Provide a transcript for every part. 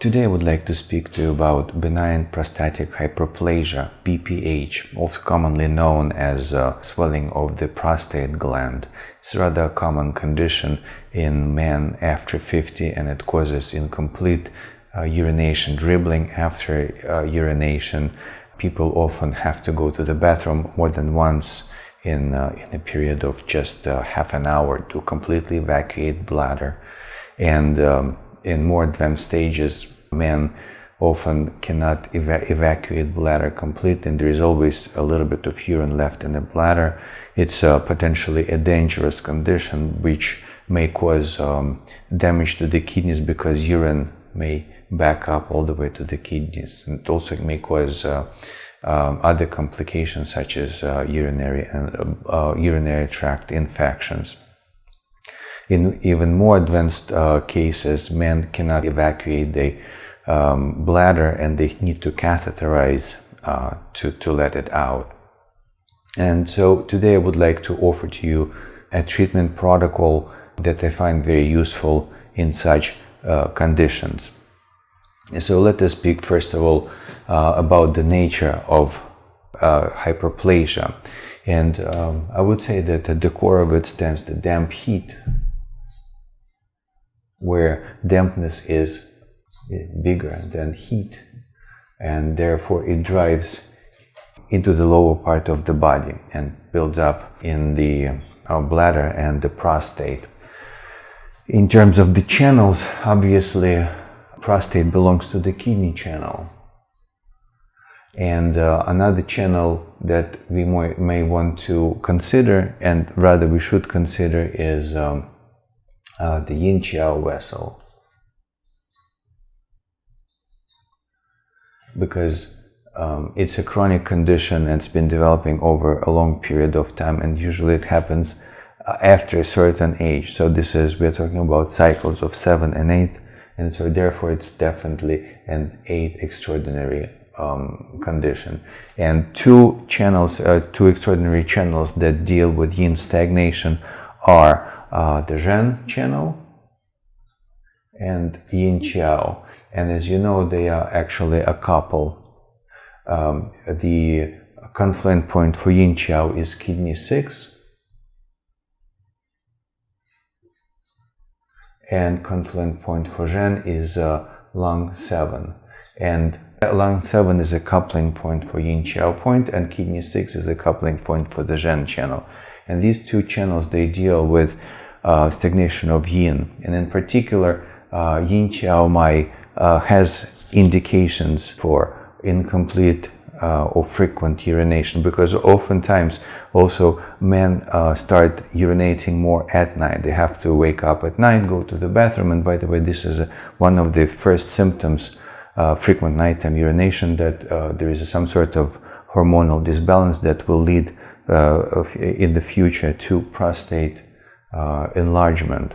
Today I would like to speak to you about benign prostatic hyperplasia, BPH, also commonly known as swelling of the prostate gland. It's a rather common condition in men after 50, and it causes incomplete urination, dribbling after urination. People often have to go to the bathroom more than once in a period of just half an hour to completely evacuate bladder. And in more advanced stages, men often cannot evacuate bladder completely, and there is always a little bit of urine left in the bladder. It's potentially a dangerous condition which may cause damage to the kidneys, because urine may back up all the way to the kidneys, and it also may cause other complications such as urinary tract infections. In even more advanced cases, men cannot evacuate the bladder, and they need to catheterize to let it out. And so today I would like to offer to you a treatment protocol that I find very useful in such conditions. So let us speak first of all about the nature of hyperplasia. And I would say that at the core of it stands the damp heat, where dampness is bigger than heat, and therefore it drives into the lower part of the body and builds up in the bladder and the prostate. In terms of the channels, obviously prostate belongs to the kidney channel, and another channel that we may want to consider, and rather we should consider, is the yin-chiao vessel, because it's a chronic condition and it's been developing over a long period of time, and usually it happens after a certain age. So we're talking about cycles of 7 and 8, and so therefore it's definitely an 8 extraordinary condition. And two extraordinary channels that deal with yin stagnation are the Zhen channel and yin-chiao. And as you know, they are actually a couple. The confluent point for yin-chiao is kidney 6, and confluent point for Zhen is lung 7. And lung 7 is a coupling point for yin-chiao point, and kidney 6 is a coupling point for the Zhen channel. And these two channels, they deal with stagnation of yin, and in particular yin-chiao has indications for incomplete or frequent urination, because oftentimes also men start urinating more at night. They have to wake up at night, go to the bathroom, and by the way, this is one of the first symptoms, frequent nighttime urination, that there is some sort of hormonal disbalance that will lead in the future to prostate enlargement.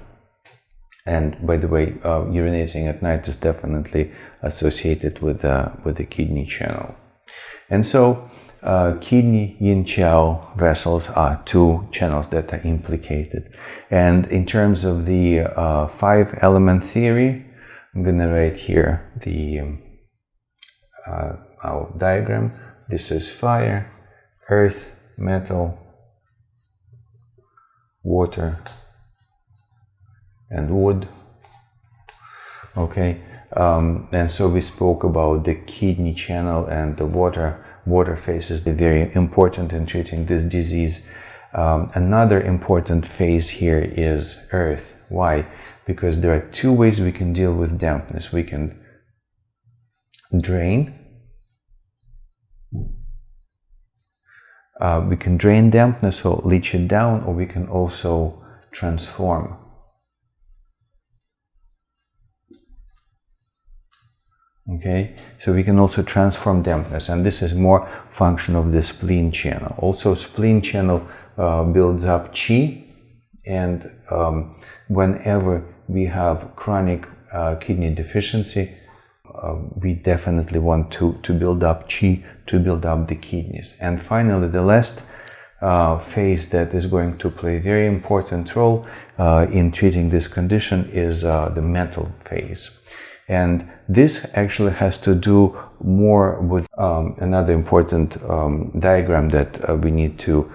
And by the way, urinating at night is definitely associated with the kidney channel. And so kidney yin-chiao vessels are two channels that are implicated. And in terms of the 5-element theory, I'm going to write here our diagram. This is fire, earth, metal, water, and wood. Okay, and so we spoke about the kidney channel, and the water phase is very important in treating this disease. Another important phase here is earth. Why? Because there are two ways we can deal with dampness. We can drain. We can drain dampness, or leach it down, or we can also transform. Okay, so we can also transform dampness, and this is more function of the spleen channel. Also, spleen channel builds up qi, and whenever we have chronic kidney deficiency, we definitely want to build up qi, to build up the kidneys. And finally, the last phase that is going to play a very important role in treating this condition is the mental phase. And this actually has to do more with another important diagram that we need to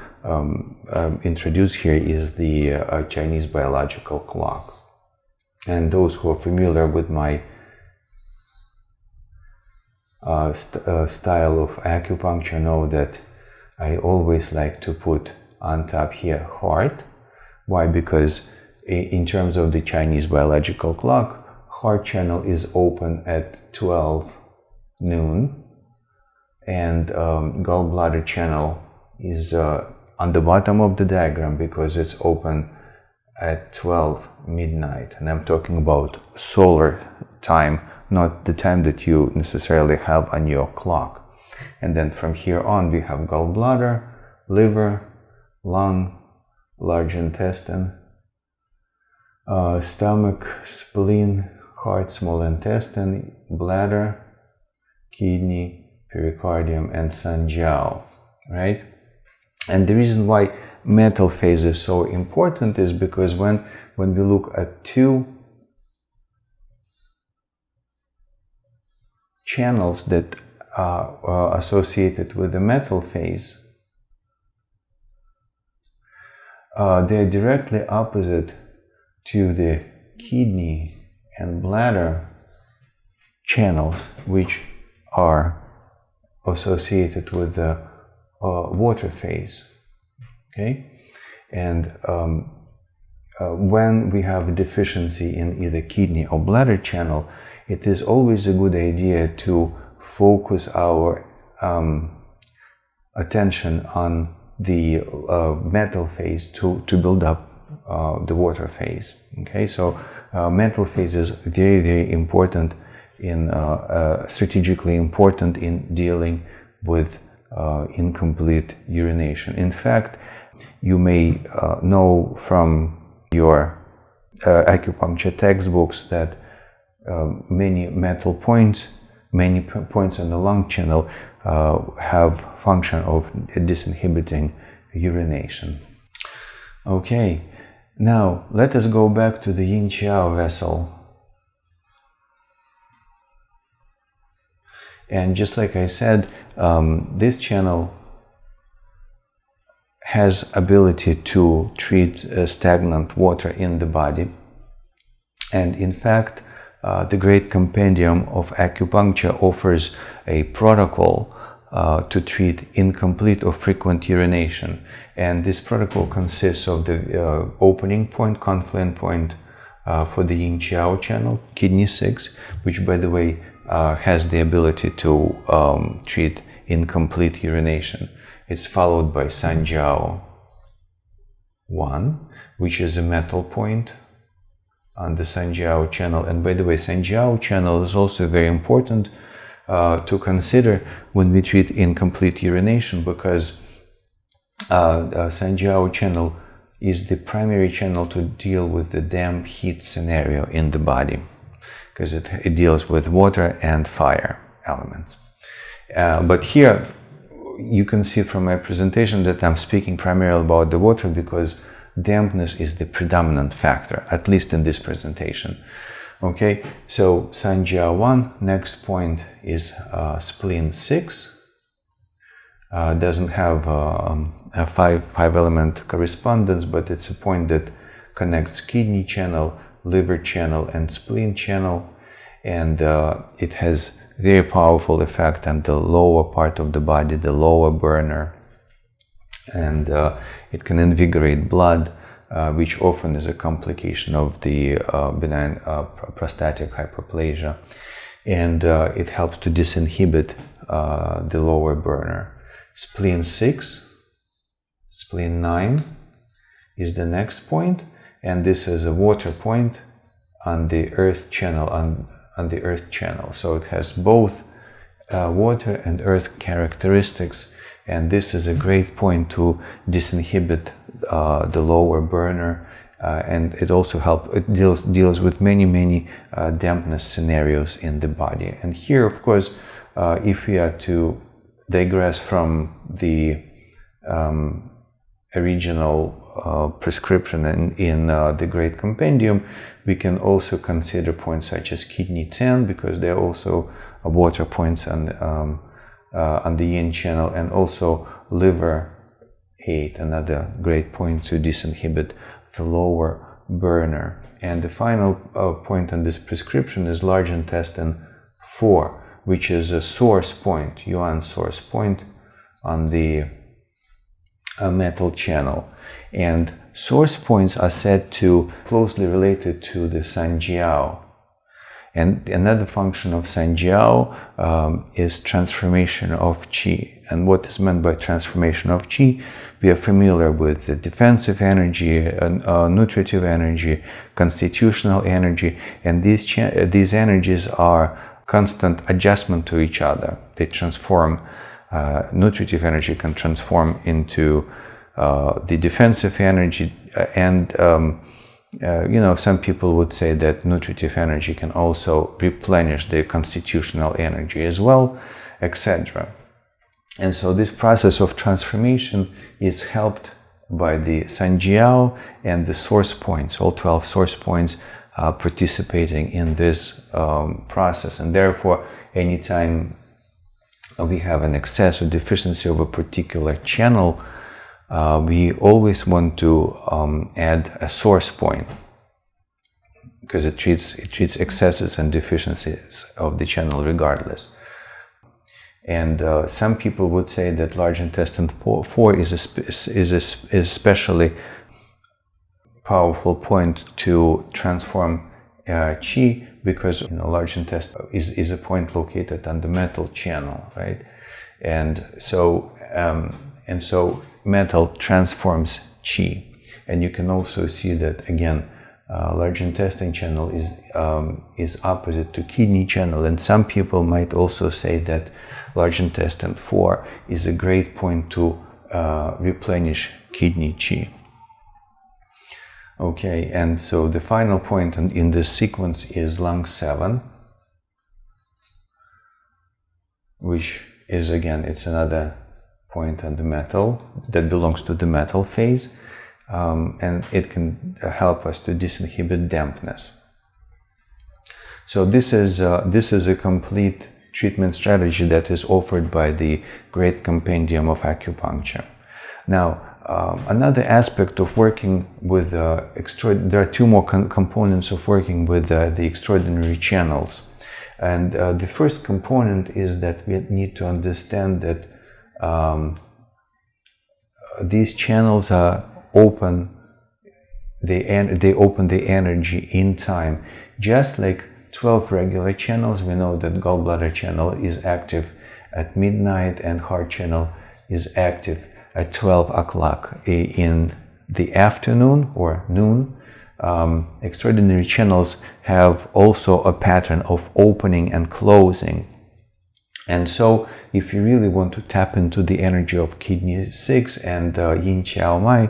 introduce here is the Chinese biological clock. And those who are familiar with my style of acupuncture know that I always like to put on top here heart. Why? Because in terms of the Chinese biological clock, heart channel is open at 12 noon, and gallbladder channel is on the bottom of the diagram because it's open at 12 midnight. And I'm talking about solar time, not the time that you necessarily have on your clock. And then from here on we have gallbladder, liver, lung, large intestine, stomach, spleen, heart, small intestine, bladder, kidney, pericardium, and sanjiao, right? And the reason why metal phase is so important is because when we look at two channels that are associated with the metal phase, they're directly opposite to the kidney and bladder channels, which are associated with the water phase. Okay, and when we have a deficiency in either kidney or bladder channel, it is always a good idea to focus our attention on the metal phase to build up the water phase. Okay, so metal phase is very, very important in strategically important in dealing with incomplete urination. In fact, you may know from your acupuncture textbooks that many metal points, many points on the lung channel have function of disinhibiting urination. Okay, now let us go back to the yin-qiao vessel. And just like I said, this channel has ability to treat stagnant water in the body. And in fact, the Great Compendium of Acupuncture offers a protocol to treat incomplete or frequent urination. And this protocol consists of the opening point, confluent point for the yin-qiao channel, kidney 6, which, by the way, has the ability to treat incomplete urination. It's followed by sanjiao 1, which is a metal point on the sanjiao channel. And by the way, sanjiao channel is also very important to consider when we treat incomplete urination, because sanjiao channel is the primary channel to deal with the damp heat scenario in the body, because it deals with water and fire elements. But here you can see from my presentation that I'm speaking primarily about the water, because dampness is the predominant factor, at least in this presentation. Okay, so sanjiao 1, next point is spleen 6. Doesn't have a five element correspondence, but it's a point that connects kidney channel, liver channel, and spleen channel, and it has very powerful effect on the lower part of the body, the lower burner, and it can invigorate blood, which often is a complication of the benign prostatic hyperplasia, and it helps to disinhibit the lower burner. Spleen 6, spleen 9 is the next point, and this is a water point on the earth channel, on the earth channel. So it has both water and earth characteristics, and this is a great point to disinhibit the lower burner, and it also deals with many dampness scenarios in the body. And here, of course, if we are to digress from the original prescription in the Great Compendium, we can also consider points such as kidney 10, because they're also water points on the yin channel, and also liver 8, another great point to disinhibit the lower burner. And the final point on this prescription is large intestine 4, which is a source point, yuan source point on the metal channel. And source points are said to closely related to the Sanjiao. And another function of Sanjiao is transformation of qi. And what is meant by transformation of qi? We are familiar with the defensive energy, nutritive energy, constitutional energy, and these energies are constant adjustment to each other. They transform, nutritive energy can transform into the defensive energy, and some people would say that nutritive energy can also replenish the constitutional energy as well, etc. And so this process of transformation is helped by the Sanjiao and the source points, all 12 source points participating in this process. And therefore, anytime we have an excess or deficiency of a particular channel, we always want to add a source point, because it treats excesses and deficiencies of the channel regardless. And some people would say that large intestine 4 is especially powerful point to transform qi, because large intestine is a point located on the metal channel, right? And so metal transforms qi. And you can also see that again, large intestine channel is opposite to kidney channel, and some people might also say that large intestine 4 is a great point to replenish kidney qi. Okay, and so the final point in this sequence is lung 7, which is again, it's another point on the metal that belongs to the metal phase, and it can help us to disinhibit dampness. So this is a complete treatment strategy that is offered by the Great Compendium of Acupuncture. Now, another aspect of working with there are two more components of working with the extraordinary channels. And the first component is that we need to understand that these channels are open, they open the energy in time, just like 12 regular channels. We know that gallbladder channel is active at midnight and heart channel is active at 12 o'clock in the afternoon or noon. Extraordinary channels have also a pattern of opening and closing. And so if you really want to tap into the energy of kidney 6 and yin qiao mai,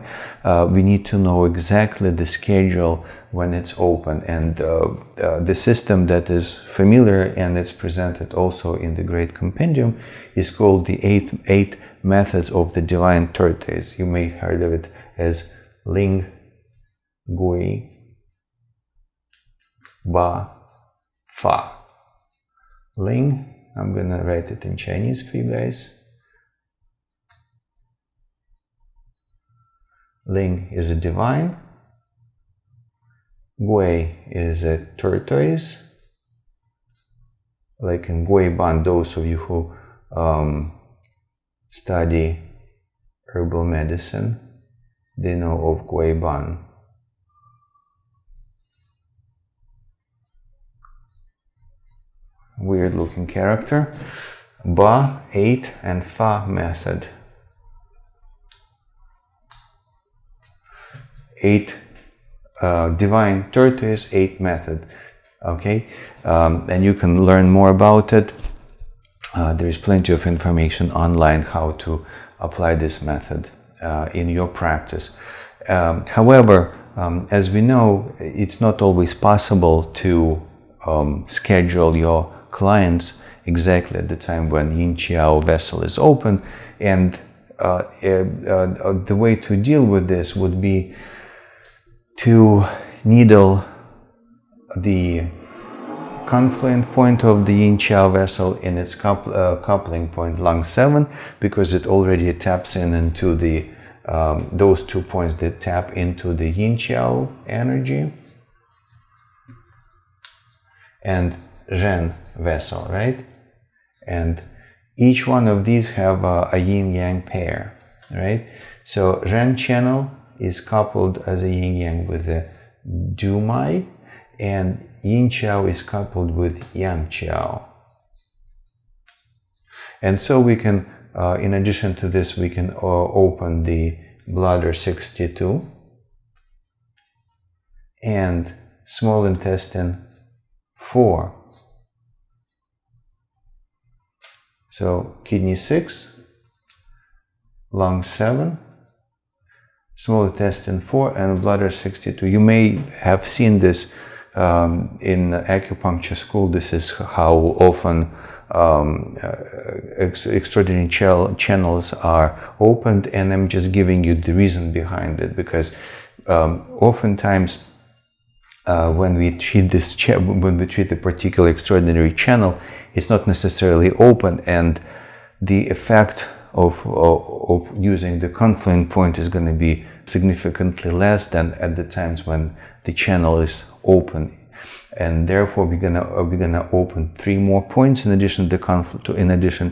we need to know exactly the schedule when it's open. And the system that is familiar and it's presented also in the Great Compendium is called the eight methods of the divine tortoise. You may have heard of it as Ling, Gui, Ba, Fa. Ling, I'm gonna write it in Chinese for you guys. Ling is a divine. Gui is a tortoise. Like in Gui Ban, those of you who study herbal medicine, they know of Gui Ban. Weird looking character. Ba, 8, and Fa method. 8 divine tortoise, 8 method. Okay, and you can learn more about it. There is plenty of information online how to apply this method in your practice. However, as we know, it's not always possible to schedule your clients exactly at the time when yin qiao vessel is open, and the way to deal with this would be to needle the confluent point of the yin-qiao vessel in its coupling point, lung 7, because it already taps into the those 2 points that tap into the yin-qiao energy, and Zhen vessel, right? And each one of these have a yin-yang pair, right? So Zhen channel is coupled as a yin-yang with the Du-mai, and Yin-qiao is coupled with Yang-qiao. And so we can, in addition to this, we can open the bladder 62 and small intestine 4. So kidney 6, lung 7, small intestine 4, and bladder 62. You may have seen this in acupuncture school. This is how often extraordinary channels are opened, and I'm just giving you the reason behind it, because oftentimes when we treat a particular extraordinary channel, it's not necessarily open, and the effect of using the confluent point is going to be significantly less than at the times when the channel is open. And therefore we're gonna open 3 more points in addition to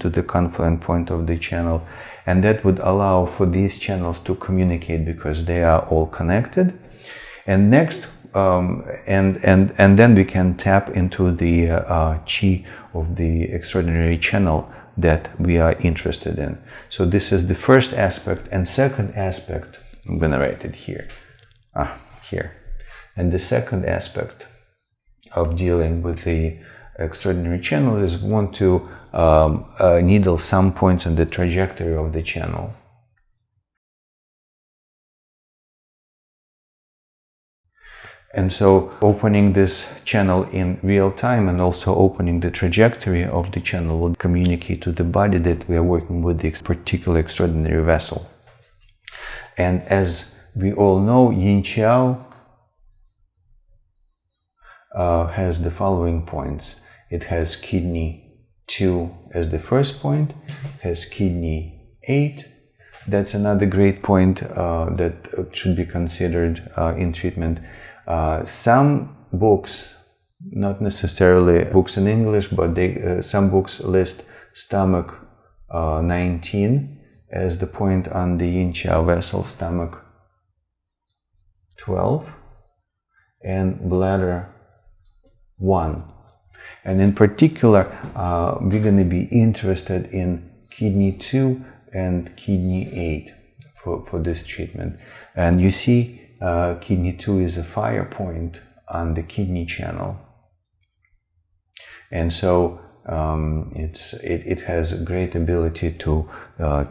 the confluent point of the channel, and that would allow for these channels to communicate because they are all connected. And next and then we can tap into the qi of the extraordinary channel that we are interested in. So this is the first aspect. And second aspect, I'm gonna write it here, here. And the second aspect of dealing with the extraordinary channel is we want to needle some points in the trajectory of the channel. And so opening this channel in real time and also opening the trajectory of the channel will communicate to the body that we are working with this particular extraordinary vessel. And as we all know, Yin-qiao has the following points. It has kidney 2 as the first point, it has kidney 8. That's another great point that should be considered in treatment. Some books, not necessarily books in English, but some books list stomach 19 as the point on the Yin-qiao vessel, stomach 12, and bladder 1. And in particular, we're going to be interested in kidney 2 and kidney 8 for this treatment. And you see, kidney 2 is a fire point on the kidney channel, and so it has a great ability to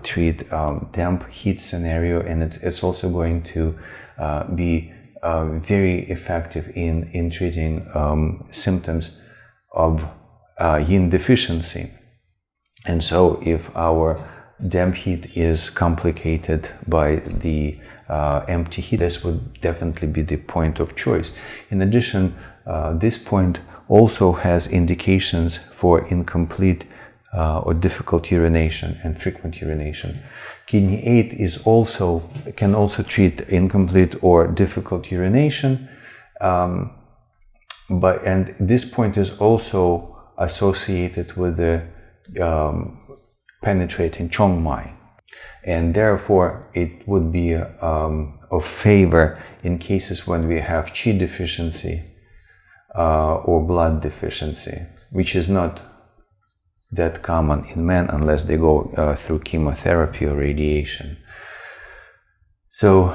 treat damp heat scenario, and it's also going to be very effective in treating symptoms of yin deficiency. And so if our damp heat is complicated by the empty heat, this would definitely be the point of choice. In addition, this point also has indications for incomplete or difficult urination and frequent urination. Kidney 8 can also treat incomplete or difficult urination, and this point is also associated with the penetrating chongmai, and therefore it would be of favor in cases when we have qi deficiency or blood deficiency, which is not that common in men unless they go through chemotherapy or radiation. So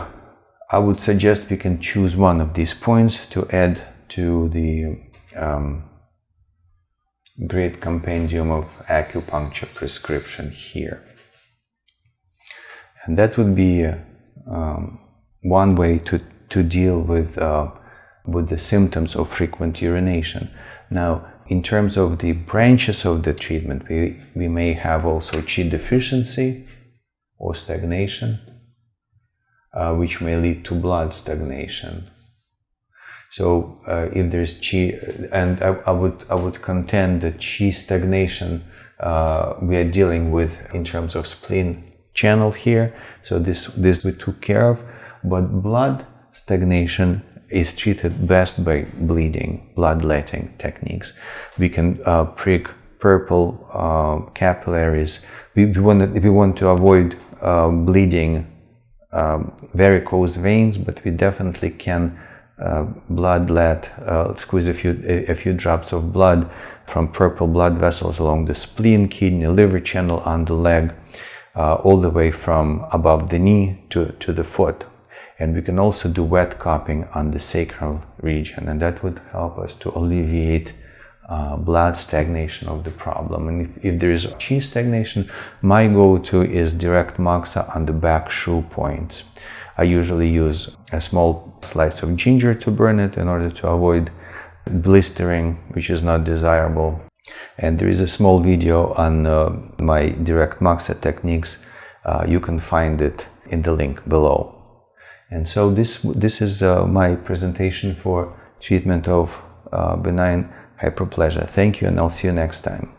I would suggest we can choose one of these points to add to the great compendium of acupuncture prescription here. And that would be one way to deal with the symptoms of frequent urination. Now, in terms of the branches of the treatment, we may have also qi deficiency, or stagnation, which may lead to blood stagnation. So if there's chi, and I would contend that chi stagnation we are dealing with in terms of spleen channel here. So this we took care of, but blood stagnation is treated best by bleeding, bloodletting techniques. We can prick purple capillaries. If we want to avoid bleeding varicose veins, but we definitely can bloodlet, squeeze a few drops of blood from purple blood vessels along the spleen, kidney, liver channel on the leg, all the way from above the knee to the foot. And we can also do wet cupping on the sacral region, and that would help us to alleviate blood stagnation of the problem. And if there is chi stagnation, my go-to is direct moxa on the back shoe points. I usually use a small slice of ginger to burn it in order to avoid blistering, which is not desirable. And there is a small video on my direct moxa techniques. You can find it in the link below. And so this is my presentation for treatment of benign hyperplasia. Thank you, and I'll see you next time.